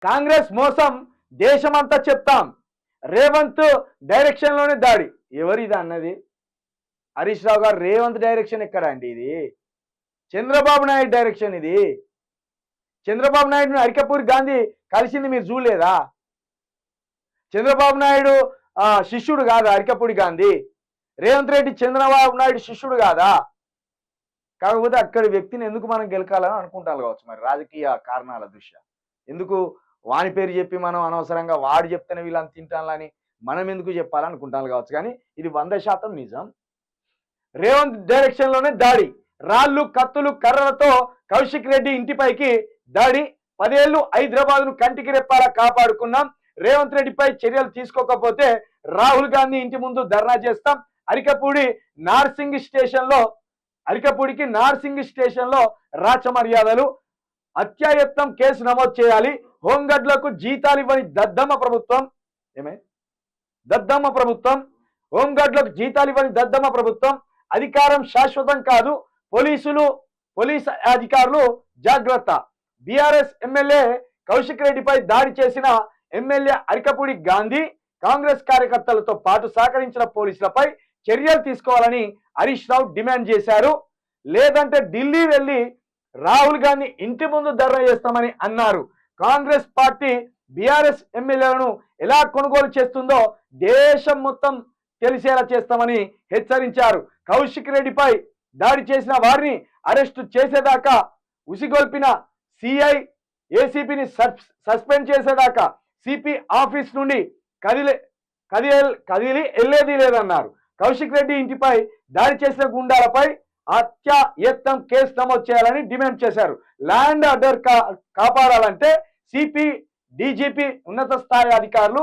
కాంగ్రెస్ మోసం దేశమంతా చెప్తాం, రేవంత్ డైరెక్షన్లోనే దాడి. ఎవరిది అన్నది? హరీష్ రావు గారు, రేవంత్ డైరెక్షన్ ఎక్కడ అండి ఇది? చంద్రబాబు నాయుడు డైరెక్షన్ ఇది. చంద్రబాబు నాయుడుని అరికపూరి గాంధీ కలిసింది మీరు చూడలేదా? చంద్రబాబు నాయుడు శిష్యుడు కాదా అరికపూడి గాంధీ? రేవంత్ రెడ్డి చంద్రబాబు నాయుడు శిష్యుడు కాదా? కాకపోతే అక్కడి వ్యక్తిని ఎందుకు మనం గెలకాలని అనుకుంటాను కావచ్చు, మరి రాజకీయ కారణాల దృష్ట్యా. ఎందుకు వాని పేరు చెప్పి మనం అనవసరంగా వాడు చెప్తేనే వీళ్ళని తింటాలని మనం ఎందుకు చెప్పాలనుకుంటాను కావచ్చు. కానీ ఇది 100% నిజం. రేవంత్ డైరెక్షన్లోనే దాడి. రాళ్లు, కత్తులు, కర్రలతో కౌశిక్ రెడ్డి ఇంటిపైకి దాడి. 10 ఏళ్లు హైదరాబాద్ను కంటికి రెప్పాలా కాపాడుకున్నాం. రేవంత్ రెడ్డిపై చర్యలు తీసుకోకపోతే రాహుల్ గాంధీ ఇంటి ముందు ధర్నా చేస్తాం. అరికపూడికి నార్సింగ్ స్టేషన్లో రాచ మర్యాదలు. హత్యాయత్నం కేసు నమోదు చేయాలి. హోంగార్డులకు జీతాలు ఇవ్వని దద్దమ్మ ప్రభుత్వం. హోంగార్డులకు జీతాలు ఇవ్వని దద్దమ్మ ప్రభుత్వం. అధికారం శాశ్వతం కాదు, పోలీసు అధికారులు జాగ్రత్త. బీఆర్ఎస్ ఎమ్మెల్యే కౌశిక్ రెడ్డిపై దాడి చేసిన ఎమ్మెల్యే అరికపూడి గాంధీ, కాంగ్రెస్ కార్యకర్తలతో పాటు సహకరించిన పోలీసులపై చర్యలు తీసుకోవాలని హరీష్ రావు డిమాండ్ చేశారు. లేదంటే ఢిల్లీ వెళ్లి రాహుల్ గాంధీ ఇంటి ముందు ధర్నా చేస్తామని అన్నారు. కాంగ్రెస్ పార్టీ బీఆర్ఎస్ ఎమ్మెల్యేలను ఎలా కొనుగోలు చేస్తుందో దేశం మొత్తం తెలిసేలా చేస్తామని హెచ్చరించారు. కౌశిక్ రెడ్డిపై దాడి చేసిన వారిని అరెస్టు చేసేదాకా, ఉసిగొల్పిన సిఐ ఏసీపీని సస్పెండ్ చేసేదాకా సిపి ఆఫీస్ నుండి కదిలి వెళ్లేది లేదన్నారు. కౌశిక్ రెడ్డి ఇంటిపై దాడి చేసిన గుండాలపై హత్యాయత్నం కేసు నమోదు చేయాలని డిమాండ్ చేశారు. ల్యాండ్ ఆర్డర్ కాపాడాలంటే సిపి, డీజీపీ ఉన్నత స్థాయి అధికారులు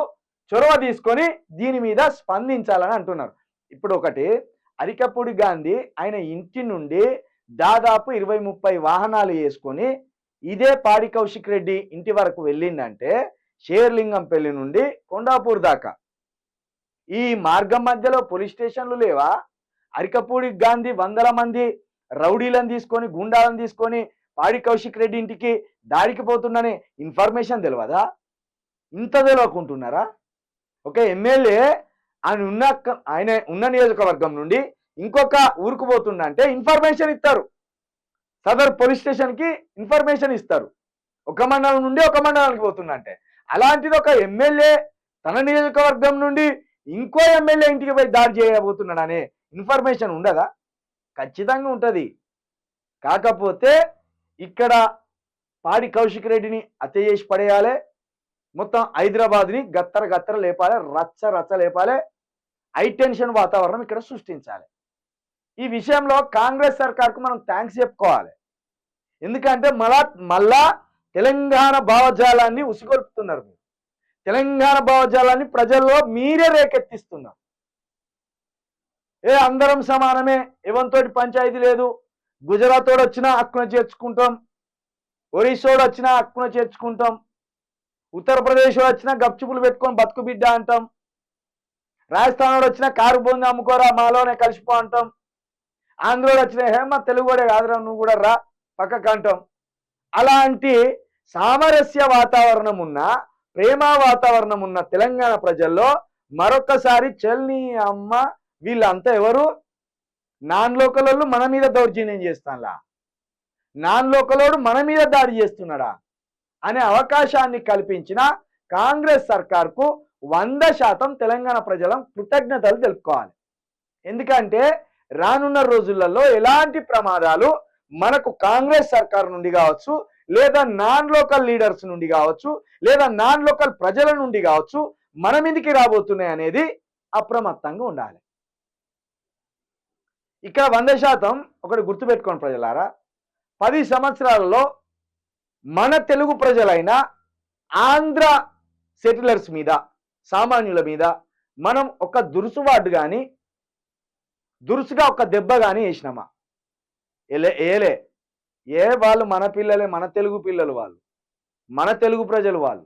చొరవ తీసుకొని దీని మీద స్పందించాలని అంటున్నారు. ఇప్పుడు ఒకటి, అరికపూడి గాంధీ ఆయన ఇంటి నుండి దాదాపు 20-30 వాహనాలు వేసుకొని ఇదే పాడి కౌశిక్ రెడ్డి ఇంటి వరకు వెళ్ళిందంటే షేర్లింగంపల్లి నుండి కొండాపూర్ దాకా ఈ మార్గం మధ్యలో పోలీస్ స్టేషన్లు లేవా? అరికపూడి గాంధీ 100 మంది రౌడీలను తీసుకొని, గుండాలను తీసుకొని పాడి కౌశిక్ రెడ్డి ఇంటికి దాడికి పోతుందని ఇన్ఫర్మేషన్ తెలియదా? ఇంత తెలియకుంటున్నారా? ఒక ఎమ్మెల్యే ఆయన ఉన్న నియోజకవర్గం నుండి ఇంకొక ఊరుకు పోతుందంటే ఇన్ఫర్మేషన్ ఇస్తారు, సదర్ పోలీస్ స్టేషన్కి ఇన్ఫర్మేషన్ ఇస్తారు. ఒక మండలం నుండి ఒక మండలానికి పోతుందంటే, అలాంటిది ఒక ఎమ్మెల్యే తన నియోజకవర్గం నుండి ఇంకో ఎమ్మెల్యే ఇంటికి పోయి దాడి చేయబోతున్నాడనే ఇన్ఫర్మేషన్ ఉండదా? ఖచ్చితంగా ఉంటుంది. కాకపోతే ఇక్కడ పాడి కౌశిక్ రెడ్డిని హత్య చేసి పడేయాలి, మొత్తం హైదరాబాద్ని గత్తర లేపాలి, రచ్చ లేపాలి, హైటెన్షన్ వాతావరణం ఇక్కడ సృష్టించాలి. ఈ విషయంలో కాంగ్రెస్ సర్కార్కు మనం థ్యాంక్స్ చెప్పుకోవాలి. ఎందుకంటే మళ్ళా తెలంగాణ భావజాలాన్ని ఉసిగొల్పుతున్నారు. తెలంగాణ భావజాలాన్ని ప్రజల్లో మీరే రేకెత్తిస్తున్నారు. అందరం సమానమే, ఎవరితోటి పంచాయతీ లేదు, గుజరాత్ వాడు వచ్చినా హక్కున చేర్చుకుంటాం, ఒరిస్సాడు వచ్చినా హక్కున చేర్చుకుంటాం, ఉత్తరప్రదేశ్ వచ్చినా గప్చుపులు పెట్టుకొని బతుకు బిడ్డ అంటాం, రాజస్థాన్ వాడు వచ్చినా కారు బొంది అమ్ముకోరా మాలోనే కలిసిపో అంటాం, ఆంధ్రోడు వచ్చినా మా తెలుగు వాడే కాదురా నువ్వు కూడా రా పక్కకు అంటాం. అలాంటి సామరస్య వాతావరణం ఉన్న, ప్రేమ వాతావరణం ఉన్న తెలంగాణ ప్రజల్లో మరొకసారి చల్ని అమ్మ వీళ్ళంతా ఎవరు? నాన్ లోకలోళ్ళు మన మీద దౌర్జన్యం చేస్తానులా, నాన్ లోకలోడు మన మీద దాడి చేస్తున్నాడా అనే అవకాశాన్ని కల్పించిన కాంగ్రెస్ సర్కార్కు 100% తెలంగాణ ప్రజల కృతజ్ఞతలు తెలుపుకోవాలి. ఎందుకంటే రానున్న రోజులలో ఎలాంటి ప్రమాదాలు మనకు కాంగ్రెస్ సర్కార్ నుండి కావచ్చు, లేదా నాన్ లోకల్ లీడర్స్ నుండి కావచ్చు, లేదా నాన్ లోకల్ ప్రజల నుండి కావచ్చు మన మీదకి రాబోతున్నాయి అనేది అప్రమత్తంగా ఉండాలి. ఇక్కడ 100% ఒకటి గుర్తుపెట్టుకోండి ప్రజలారా, 10 సంవత్సరాలలో మన తెలుగు ప్రజలైన ఆంధ్ర సెటిలర్స్ మీద, సామాన్యుల మీద మనం ఒక దురుసుగా ఒక దెబ్బ కానీ వేసినామా? వాళ్ళు మన పిల్లలే, మన తెలుగు పిల్లలు, వాళ్ళు మన తెలుగు ప్రజలు, వాళ్ళు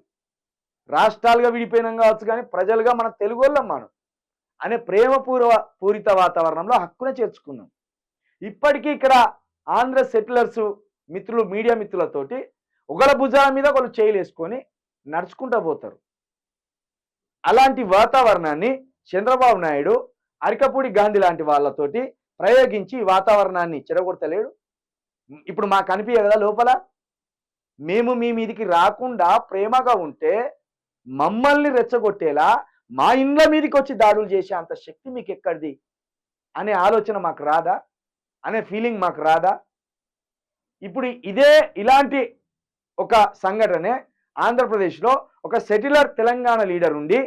రాష్ట్రాలుగా విడిపోయినాం కావచ్చు కానీ ప్రజలుగా మన తెలుగు వాళ్ళం మనం అనే పూరిత వాతావరణంలో హక్కున చేర్చుకున్నాం. ఇప్పటికీ ఇక్కడ ఆంధ్ర సెటిలర్స్ మిత్రులు, మీడియా మిత్రులతోటి ఒకళ్ళ భుజాల మీద ఒకళ్ళు చేయలేసుకొని నడుచుకుంటూ పోతారు. అలాంటి వాతావరణాన్ని చంద్రబాబు నాయుడు అరికపూడి గాంధీ లాంటి వాళ్ళతోటి ప్రయోగించి వాతావరణాన్ని చెడగొడతలేడు. ఇప్పుడు మాకు కనిపించే కదా లోపల. మేము మీ మీదికి రాకుండా ప్రేమగా ఉంటే మమ్మల్ని రెచ్చగొట్టేలా మా ఇండ్ల మీదకి వచ్చి దాడులు చేసే అంత శక్తి మీకు ఎక్కడిది అనే ఆలోచన మాకు రాదా? అనే ఫీలింగ్ మాకు రాదా? ఇప్పుడు ఇలాంటి ఒక సంఘటనే ఆంధ్రప్రదేశ్లో ఒక సెటిలర్ తెలంగాణ లీడర్ ఉండి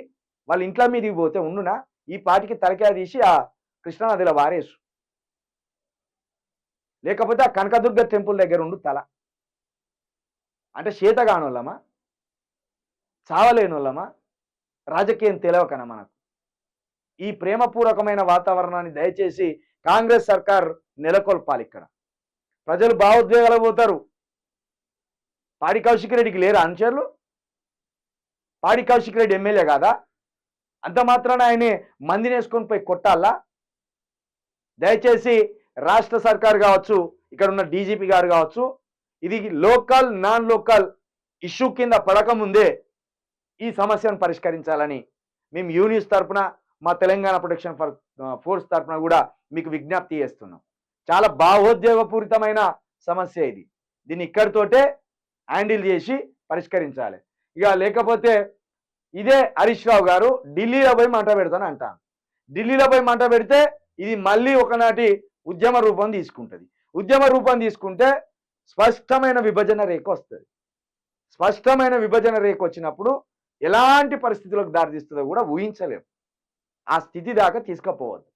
వాళ్ళ ఇంట్ల మీదకి పోతే ఉండునా? ఈ పాటికి తలకాయ తీసి ఆ కృష్ణానదిలో వారేసు, లేకపోతే ఆ కనకదుర్గ టెంపుల్ దగ్గర ఉండు తల. అంటే చేతగానోళ్ళమా? చావలేనోళ్ళమా? రాజకీయం తెలియకనా మనకు? ఈ ప్రేమపూర్వకమైన వాతావరణాన్ని దయచేసి కాంగ్రెస్ సర్కార్ నెలకొల్పాలి. ఇక్కడ ప్రజలు భావోద్వేగాలు పోతారు. పాడి కౌశిక్ రెడ్డికి లేరా అనుచరులు? పాడి కౌశిక్ రెడ్డి ఎమ్మెల్యే కాదా? అంత మాత్రాన ఆయనే మందిని వేసుకొని పోయి కొట్టాలా? దయచేసి రాష్ట్ర సర్కార్ కావచ్చు, ఇక్కడ ఉన్న డీజీపీ గారు కావచ్చు, ఇది లోకల్ నాన్ లోకల్ ఇష్యూ కింద పడకముందే ఈ సమస్యను పరిష్కరించాలని మేము యూనిస్ తరఫున, మా తెలంగాణ ప్రొటెక్షన్ ఫోర్స్ తరఫున కూడా మీకు విజ్ఞప్తి చేస్తున్నాం. చాలా భావోద్వేగపూరితమైన సమస్య ఇది. దీన్ని ఇక్కడితోటే హ్యాండిల్ చేసి పరిష్కరించాలి. ఇక లేకపోతే ఇదే హరీష్ రావు గారు ఢిల్లీలో పోయి మంట పెడతాను అంటాను. ఢిల్లీలో పోయి మంట పెడితే ఇది మళ్ళీ ఒకనాటి ఉద్యమ రూపం తీసుకుంటుంది. ఉద్యమ రూపం తీసుకుంటే స్పష్టమైన విభజన రేఖ వస్తుంది. స్పష్టమైన విభజన రేఖ వచ్చినప్పుడు ఎలాంటి పరిస్థితులకు దారితీస్తుందో కూడా ఊహించలేము. ఆ స్థితి దాకా తీసుకుపోవద్దు.